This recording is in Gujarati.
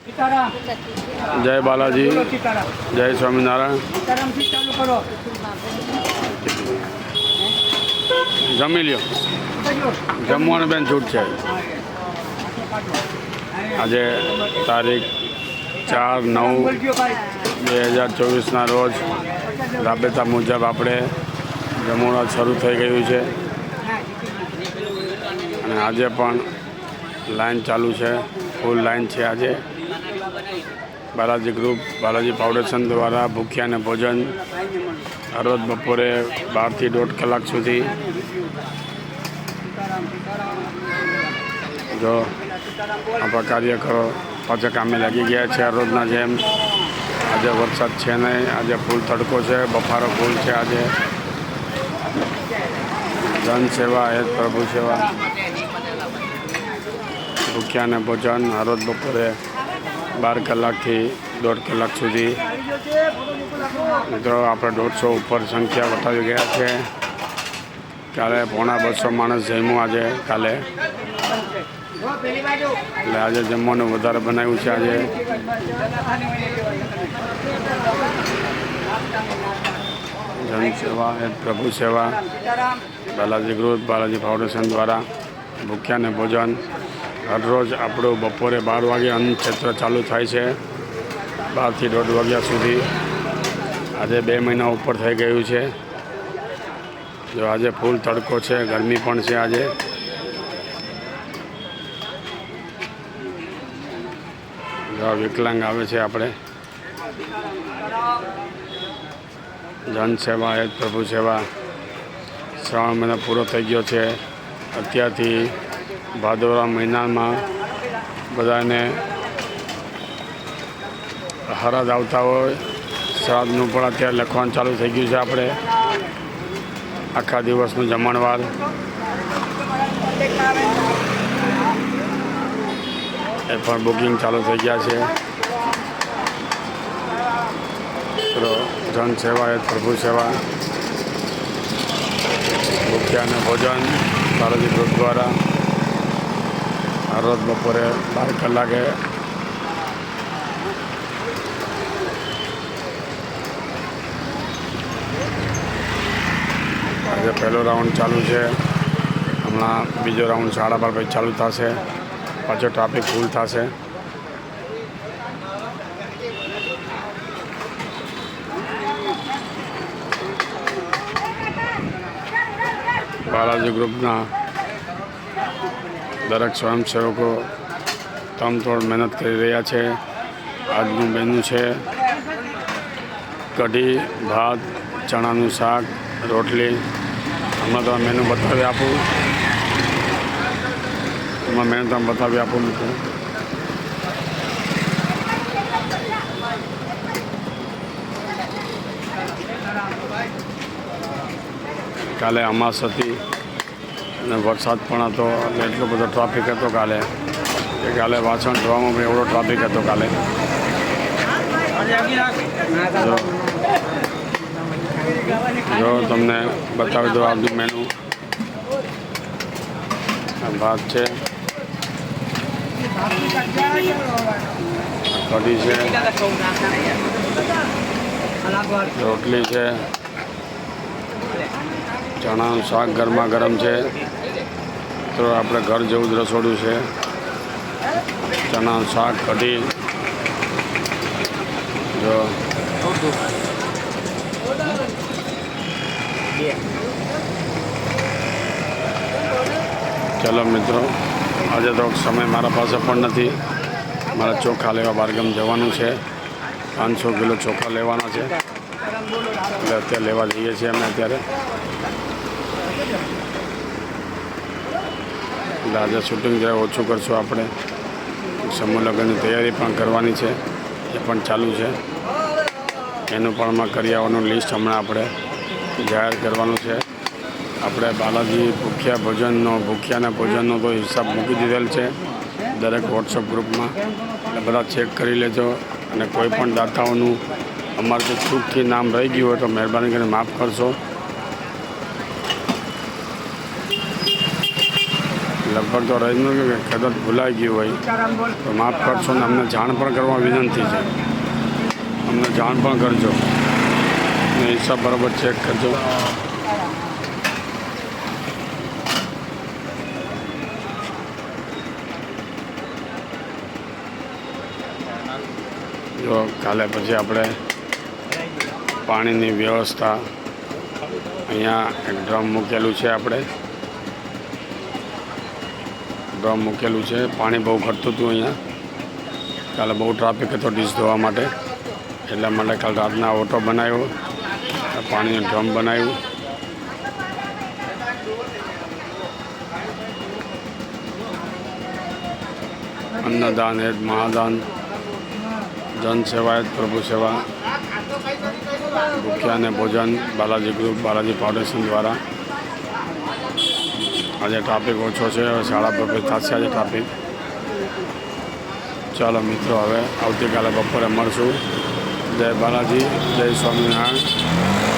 જય બાલાજી, જય સ્વામિનારાયણ. જમી લ્યો, જમવાનું બેન છૂટ છે. આજે તારીખ 4/9/2024 રોજ રાબેતા મુજબ આપણે જમવાનું શરૂ થઈ ગયું છે અને આજે પણ લાઈન ચાલુ છે, ફૂલ લાઈન છે. આજે બાલાજી ગ્રુપ, બાલાજી ફાઉન્ડેશન દ્વારા ભૂખ્યાને ભોજન રોજ બપોરે 12 થી 1.5 કલાક સુધી. જો આપણા કાર્યકરો પાછા કામે લાગી ગયા છે રોજના જેમ. આજે વરસાદ છે નહીં, આજે ફૂલ તડકો છે, બફારો ફૂલ છે. આજે જન સેવા એ પ્રભુ સેવા. ભૂખ્યાને ભોજન રોજ બપોરે 12 કલાકથી 1.5 કલાક સુધી. મિત્રો આપણે 150 ઉપર સંખ્યા વટાવી ગયા છે. કાલે 250 માણસ જમ્યું આજે કાલે, એટલે આજે જમવાનું વધારે બનાવ્યું છે. આજે જન સેવા એ પ્રભુ સેવા, બાલાજી ગ્રુપ, બાલાજી ફાઉન્ડેશન દ્વારા ભૂખ્યાને ભોજન હરરોજ આપણું બપોરે 12 વાગે અન્ન ક્ષેત્ર ચાલુ થાય છે, 12 થી 1.5 વાગ્યા સુધી. આજે 2 મહિના ઉપર થઈ ગયું છે. જો આજે ફૂલ તડકો છે, ગરમી પણ છે. આજે જો વિકલાંગ આવે છે. આપણે જન સેવા એ પ્રભુ સેવા. શ્રાવણ મહિનો પૂરો થઈ ગયો છે. અત્યારથી ભાદરવા મહિનામાં બધાને હરાદ આવતા હોય, શ્રાદ્ધનું પણ અત્યારે લખવાનું ચાલુ થઈ ગયું છે. આપણે આખા દિવસનું જમણવાર એ પણ બુકિંગ ચાલુ થઈ ગયા છે. જન સેવા એ પ્રભુ સેવા, ભૂખ્યાને ભોજન બાલાજી ગ્રુપ દ્વારા રોજ બપોરે 12 કલાકે. આજે પહેલો રાઉન્ડ ચાલુ છે. હમણાં બીજો રાઉન્ડ 12:30 પછી ચાલુ થશે. પાછો ટ્રાફિક ફૂલ થશે. બાલાજી ગ્રુપના દરેક સ્વયંસેવકો તમતોડ મહેનત કરી રહ્યા છે. આજનું મેનુ છે કઢી, ભાત, ચણાનું શાક, રોટલી. હમણાં તમે મેનુ બતાવી આપું, હમણાં મેનુ તમે બતાવી આપું મિત્રો. કાલે અમાસ હતી અને વરસાદ પણ હતો, એટલે એટલો બધો ટ્રાફિક હતો કાલે કે કાલે વાસણ ધોવામાં પણ એવડો ટ્રાફિક હતો કાલે. જો તમને બતાવી દો આજનું મેનુ. ભાત છે, કઢી છે, રોટલી છે, ચણાનું શાક ગરમા ગરમ છે. તો આપણે ઘર જેવું જ રસોડું છે. ચણાનું શાક, કઢી. જો ચલો મિત્રો, આજે તો સમય મારા પાસે પણ નથી. મારે ચોખા લેવા બારગામ જવાનું છે. 500 કિલો ચોખા લેવાના છે, એટલે અત્યારે લેવા જઈએ છીએ અમે. અત્યારે એટલે આજે શૂટિંગ જરા ઓછું કરશું આપણે. સમૂહ લગ્નની તૈયારી પણ કરવાની છે, એ પણ ચાલુ છે. એનું પણ અમે કરી આવવાનું લિસ્ટ હમણાં આપણે જાહેર કરવાનું છે. આપણે બાલાજી ભૂખ્યાના ભોજનનો તો હિસાબ મૂકી દીધેલ છે દરેક વોટ્સઅપ ગ્રુપમાં, એટલે બધા ચેક કરી લેજો. અને કોઈ પણ દાતાઓનું અમારે જો ચૂકથી નામ રહી ગયું હોય તો મહેરબાની કરીને માફ કરશો. લગભગ તો રહ્યું કે કદાચ ભૂલાઈ ગયું હોય તો માફ કરશો ને અમને જાણ પણ કરવા વિનંતી છે. અમને જાણ પણ કરજો ને હિસાબ બરાબર ચેક કરજો. જો કાલે પછી આપણે પાણીની વ્યવસ્થા અહીંયા એક ડ્રમ મૂકેલું છે. આપણે ડ્રમ મૂકેલું છે. પાણી બહુ ઘટતું હતું અહીંયા. કાલે બહુ ટ્રાફિક હતો ડીશ ધોવા માટે, એટલા માટે કાલે રાતના ઓટો બનાવ્યો, પાણીનું ડ્રમ બનાવ્યું. અન્નદાન એ મહાદાન, જન સેવા એ પ્રભુ સેવા, ભૂખ્યાને ભોજન, બાલાજી ગ્રુપ, બાલાજી ફાઉન્ડેશન દ્વારા. આજે ટ્રાફિક ઓછો છે. હવે 5:30 થશે આજે ટ્રાફિક. ચાલો મિત્રો, હવે આવતીકાલે બપોરે મળશું. જય બાલાજી, જય સ્વામિનારાયણ.